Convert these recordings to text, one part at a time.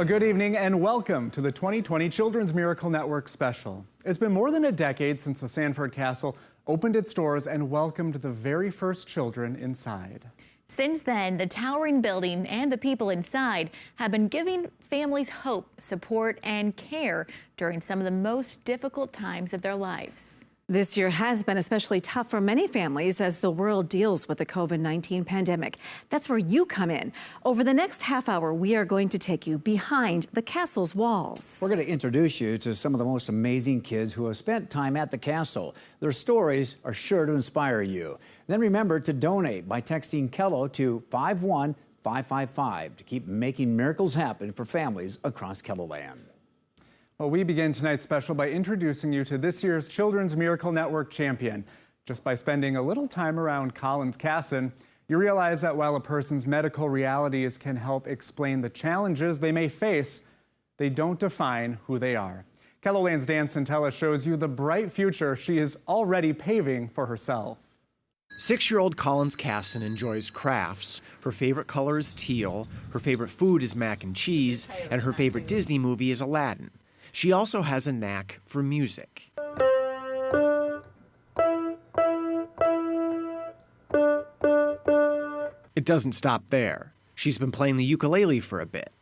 Well, good evening and welcome to the 2020 Children's Miracle Network special. It's been more than a decade since the Sanford Castle opened its doors and welcomed the very first children inside. Since then, the towering building and the people inside have been giving families hope, support, and care during some of the most difficult times of their lives. This year has been especially tough for many families as the world deals with the COVID-19 pandemic. That's where you come in. Over the next half hour, we are going to take you behind the castle's walls. We're going to introduce you to some of the most amazing kids who have spent time at the castle. Their stories are sure to inspire you. Then remember to donate by texting KELO to 51555 to keep making miracles happen for families across KELOland. Well, we begin tonight's special by introducing you to this year's Children's Miracle Network champion. Just by spending a little time around Collins Casson, you realize that while a person's medical realities can help explain the challenges they may face, they don't define who they are. KELOland's Dan Centella shows you the bright future she is already paving for herself. 6-year-old Collins Casson enjoys crafts. Her favorite color is teal, her favorite food is mac and cheese, and her favorite Disney movie is Aladdin. She also has a knack for music. It doesn't stop there. She's been playing the ukulele for a bit.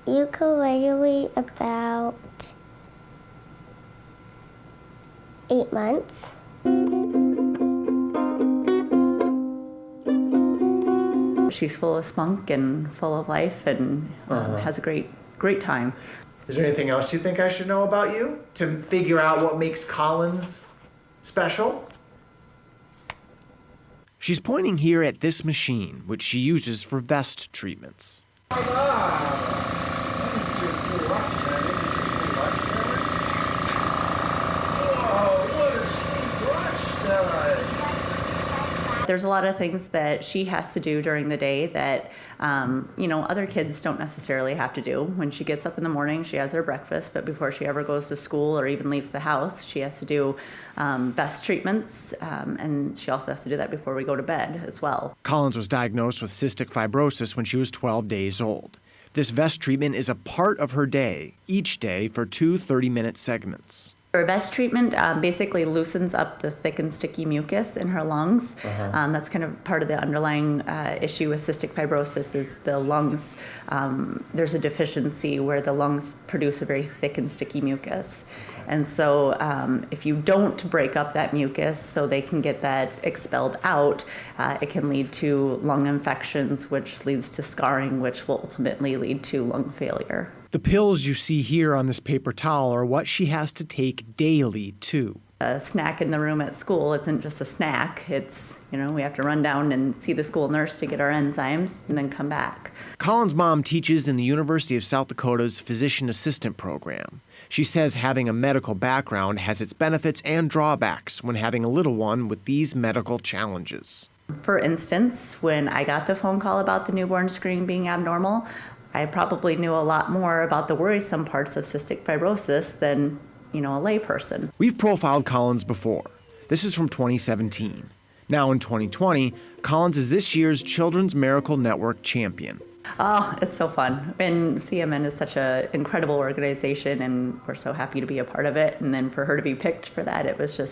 Ukulele about 8 months. She's full of spunk and full of life and has a great time. Is there anything else you think I should know about you to figure out what makes Collins special? She's pointing here at this machine, which she uses for vest treatments. There's a lot of things that she has to do during the day that, other kids don't necessarily have to do. When she gets up in the morning, she has her breakfast, but before she ever goes to school or even leaves the house, she has to do vest treatments, and she also has to do that before we go to bed as well. Collins was diagnosed with cystic fibrosis when she was 12 days old. This vest treatment is a part of her day, each day for 2 30-minute segments. Her vest treatment basically loosens up the thick and sticky mucus in her lungs. That's kind of part of the underlying issue with cystic fibrosis is the lungs. There's a deficiency where the lungs produce a very thick and sticky mucus. And so if you don't break up that mucus so they can get that expelled out, it can lead to lung infections, which leads to scarring, which will ultimately lead to lung failure. The pills you see here on this paper towel are what she has to take daily, too. A snack in the room at school isn't just a snack. It's, we have to run down and see the school nurse to get our enzymes and then come back. Collins' mom teaches in the University of South Dakota's physician assistant program. She says having a medical background has its benefits and drawbacks when having a little one with these medical challenges. For instance, when I got the phone call about the newborn screen being abnormal, I probably knew a lot more about the worrisome parts of cystic fibrosis than, a layperson. We've profiled Collins before. This is from 2017. Now in 2020, Collins is this year's Children's Miracle Network champion. Oh, it's so fun. And CMN is such an incredible organization, and we're so happy to be a part of it. And then for her to be picked for that, it was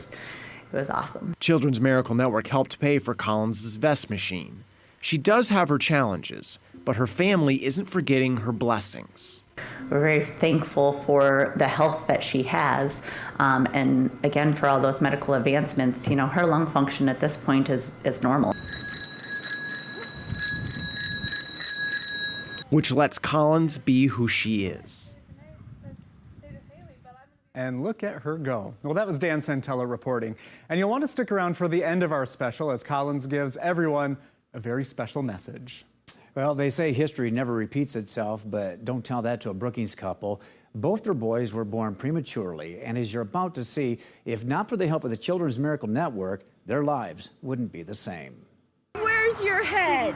awesome. Children's Miracle Network helped pay for Collins' vest machine. She does have her challenges, but her family isn't forgetting her blessings. We're very thankful for the health that she has, and again, for all those medical advancements. Her lung function at this point is normal. Which lets Collins be who she is. And look at her go. Well, that was Dan Centella reporting. And you'll want to stick around for the end of our special as Collins gives everyone a very special message. Well, they say history never repeats itself, but don't tell that to a Brookings couple. Both their boys were born prematurely, and as you're about to see, if not for the help of the Children's Miracle Network, their lives wouldn't be the same. Where's your head?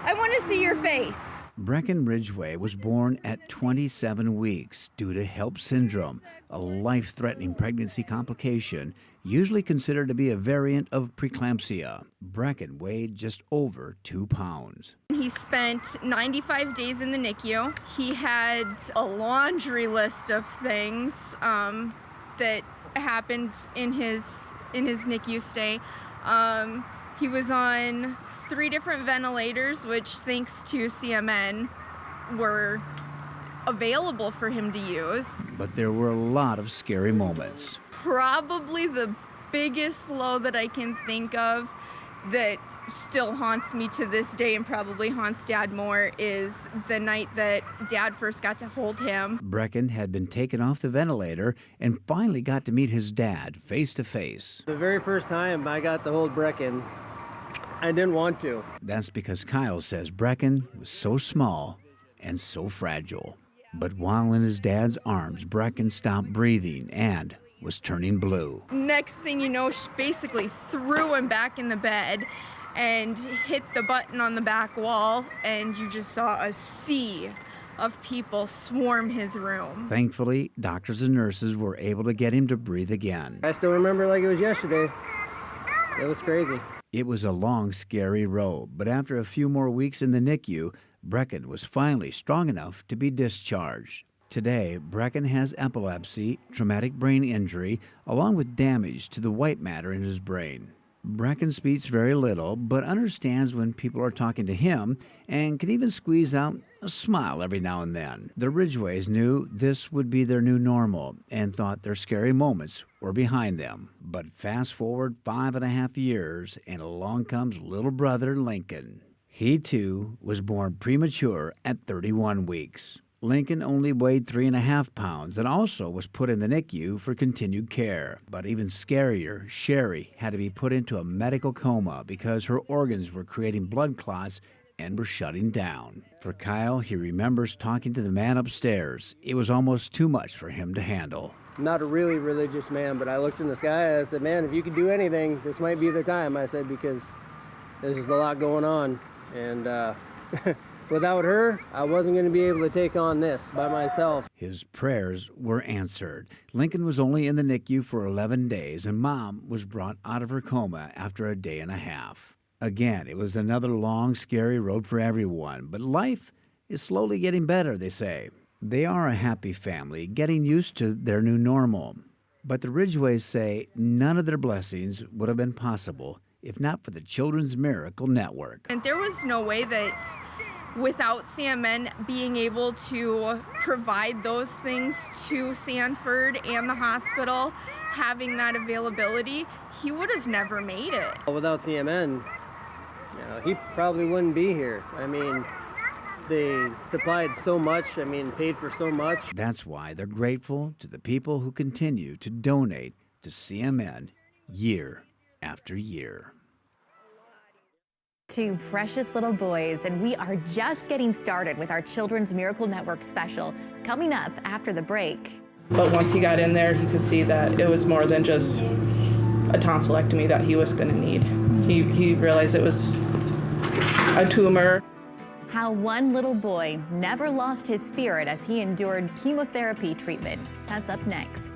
I want to see your face. Brecken Ridgway was born at 27 weeks due to HELLP syndrome, a life-threatening pregnancy complication usually considered to be a variant of preeclampsia. Brecken weighed just over 2 pounds. He spent 95 days in the NICU. He had a laundry list of things that happened in his NICU stay. He was on 3 different ventilators, which thanks to CMN were available for him to use. But there were a lot of scary moments. Probably the biggest low that I can think of that still haunts me to this day and probably haunts Dad more is the night that Dad first got to hold him. Brecken had been taken off the ventilator and finally got to meet his dad face to face. The very first time I got to hold Brecken, I didn't want to. That's because Kyle says Brecken was so small and so fragile. But while in his dad's arms, Brecken stopped breathing and was turning blue. Next thing you know, she basically threw him back in the bed and hit the button on the back wall, and you just saw a sea of people swarm his room. Thankfully, doctors and nurses were able to get him to breathe again. I still remember like it was yesterday. It was crazy. It was a long, scary road, but after a few more weeks in the NICU, Brecken was finally strong enough to be discharged. Today, Brecken has epilepsy, traumatic brain injury, along with damage to the white matter in his brain. Brecken speaks very little, but understands when people are talking to him and can even squeeze out a smile every now and then. The Ridgways knew this would be their new normal and thought their scary moments were behind them. But fast forward 5.5 years, and along comes little brother Lincoln. He, too, was born premature at 31 weeks. Lincoln only weighed 3.5 pounds and also was put in the NICU for continued care. But even scarier, Sherry had to be put into a medical coma because her organs were creating blood clots and were shutting down. For Kyle, he remembers talking to the man upstairs. It was almost too much for him to handle. I'm not a really religious man, but I looked in the sky and I said, man, if you could do anything, this might be the time. I said, because there's just a lot going on. And without her, I wasn't going to be able to take on this by myself. His prayers were answered. Lincoln was only in the NICU for 11 days, and Mom was brought out of her coma after a day and a half. Again, it was another long, scary road for everyone, but life is slowly getting better, they say. They are a happy family, getting used to their new normal. But the Ridgways say none of their blessings would have been possible if not for the Children's Miracle Network. And there was no way that without CMN being able to provide those things to Sanford and the hospital, having that availability, he would have never made it. Without CMN, he probably wouldn't be here. I mean, they supplied so much, paid for so much. That's why they're grateful to the people who continue to donate to CMN year after year. 2 precious little boys, and we are just getting started with our Children's Miracle Network special coming up after the break. But once he got in there, he could see that it was more than just a tonsillectomy that he was going to need. He realized it was a tumor. How one little boy never lost his spirit as he endured chemotherapy treatments. That's up next.